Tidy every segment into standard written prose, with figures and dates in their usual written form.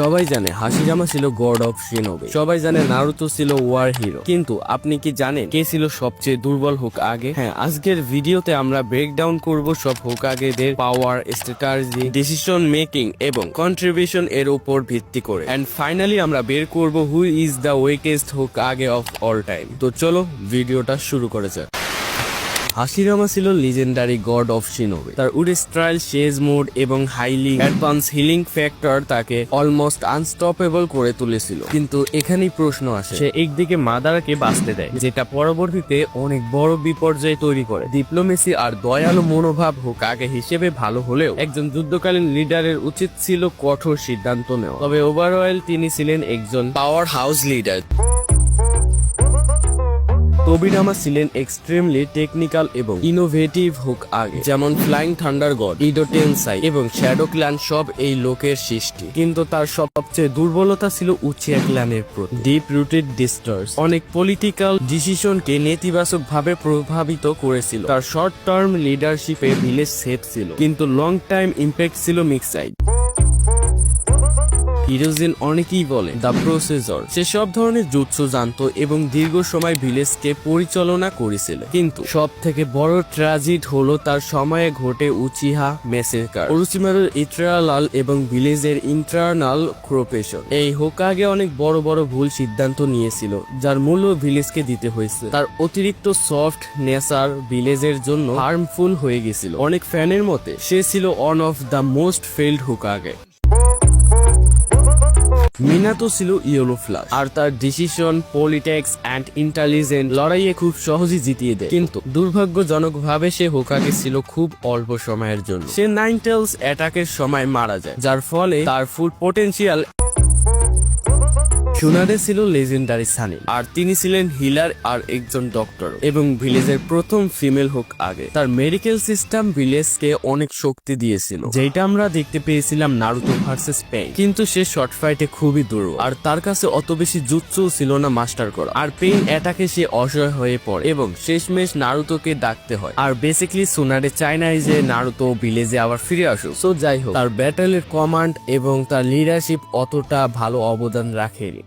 সবাই জানে হাশিরামা ছিল গড অফ শিনোবি, সবাই জানে নারুতো ছিল ওয়ার হিরো, কিন্তু আপনি কি জানেন কে ছিল সবচেয়ে দুর্বল হোকাগে? হ্যাঁ, আজকের ভিডিওতে আমরা ব্রেকডাউন করব সব হোকাগেদের পাওয়ার, স্ট্র্যাটেজি, ডিসিশন মেকিং এবং কন্ট্রিবিউশন এর উপর ভিত্তি করে। এন্ড ফাইনালি আমরা বের করব who is the weakest হোকাগে of all time. তো চলো ভিডিওটা শুরু করা যাক। হাশিরামা ছিল লিজেন্ডারি গড অফ শিনোবি। তার উড স্টাইল, চেজ মোড এবং হাইলি অ্যাডভান্স হিলিং ফ্যাক্টর তাকে অলমোস্ট আনস্টপেবল করে তুলেছিল। কিন্তু এখানেই প্রশ্ন আসে, সে একদিকে মাদারাকে বাঁচতে দেয়, যেটা পরবর্তীতে অনেক বড় বিপর্যয় তৈরি করে। ডিপ্লোমেসি আর দয়ালু মনোভাব হোকাগে হিসেবে ভালো হলেও একজন যুদ্ধকালীন লিডারের উচিত ছিল কঠোর সিদ্ধান্ত নেওয়া। তবে ওভারঅল তিনি ছিলেন একজন পাওয়ার হাউস লিডার। তোবিরামা ছিলেন এক্সট্রিমলি টেকনিক্যাল এবং ইনোভেটিভ হোকাগে, যেমন ফ্লাইং থান্ডার গড, ইডো টেনসাই এবং শ্যাডো ক্ল্যান সব এই লোকের সৃষ্টি। কিন্তু তার সবচেয়ে দুর্বলতা ছিল উচিয়া ক্ল্যানের প্রতি ডিপ রুটেড ডিস্টার্স। অনেক পলিটিক্যাল ডিসিশনকে নেতিবাচক ভাবে প্রভাবিত করেছিল। তার শর্ট টার্ম লিডারশিপে ভিলেজ সেফ ছিল, কিন্তু লং টাইম ইম্প্যাক্ট ছিল মিক্সাইড। হিরোজিন অনেকেই বলে দ্য প্রসেসর। সে সব ধরনের জুৎসু জানতো এবং দীর্ঘ সময় ভিলেজকে পরিচালনা করেছিল। কিন্তু সব থেকে বড় ট্র্যাজেডি হলো তার সময়ে ঘটে উচিহা ম্যাসেকার, ওরোচিমারুর ইটারনাল এবং ভিলেজের ইন্টারনাল ক্রোপেশন। এই হোকাগে অনেক বড় বড় ভুল সিদ্ধান্ত নিয়েছিল, যার মূল্য ভিলেজকে দিতে হয়েছে। তার অতিরিক্ত সফট নেচার ভিলেজের জন্য হার্মফুল হয়ে গেছিল। অনেক ফ্যানের মতে সে ছিল one of the most failed হোকাগে। Minato ছিল ইয়েলো ফ্লাশ, আর তার ডিসিশন, পলিটিক্স এন্ড ইন্টেলিজেন্স লড়াইয়ে খুব সহজেই জিতিয়ে দেয়। কিন্তু দুর্ভাগ্যজনকভাবে সে হোকাগে ছিল খুব অল্প সময়ের জন্য। সে নাইন টেলস অ্যাটাকের সময় মারা যায়, যার ফলে তার ফুল পটেনশিয়াল। সুনাদে ছিল লেজেন্ডারি সানি, আর তিনি ছিলেন হিলার আর একজন ডক্টর এবং ভিলেজের প্রথম ফিমেল হোকাগে। তার মেডিকেল সিস্টেম ভিলেজকে অনেক শক্তি দিয়েছিল, যেটা আমরা দেখতে পেয়েছিলাম নারুতো ভার্সেস পেইন। কিন্তু সে শর্ট ফাইটে খুবই দুর্বল, আর তার কাছে অত বেশি জুৎসু ছিল না মাস্টার করা। আর পেইন অ্যাটাকে সে অসহায় হয়ে পড়ে এবং শেষমেশ নারুতোকে ডাকতে হয়। আর বেসিক্যালি সুনাদে চায় না যে নারুতো ভিলেজে আবার ফিরে আসুক। সো যাই হোক, তার ব্যাটেলের কমান্ড এবং তার লিডারশিপ অতটা ভালো অবদান রাখেনি।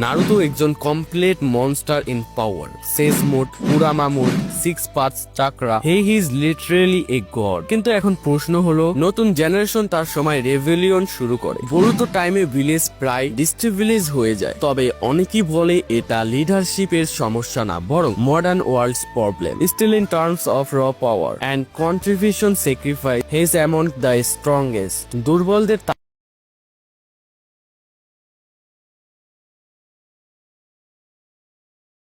নারুতো একজন complete monster in power, Sage mode, Kurama mode, 6 paths চাকরা। He is literally A god. কিন্তু এখন প্রশ্ন হলো, নতুন জেনারেশন তার সময় রেভেলিয়ন শুরু করে। বড়তো টাইমে ভিলেজ প্রায় ডিস্ট্রিবিউট হয়ে যায়। তবে অনেকেই বলে এটা লিডারশিপের সমস্যা না, বরং modern worlds problem. Still in terms of raw power and contribution, sacrifice he is among the strongest. দুর্বলদের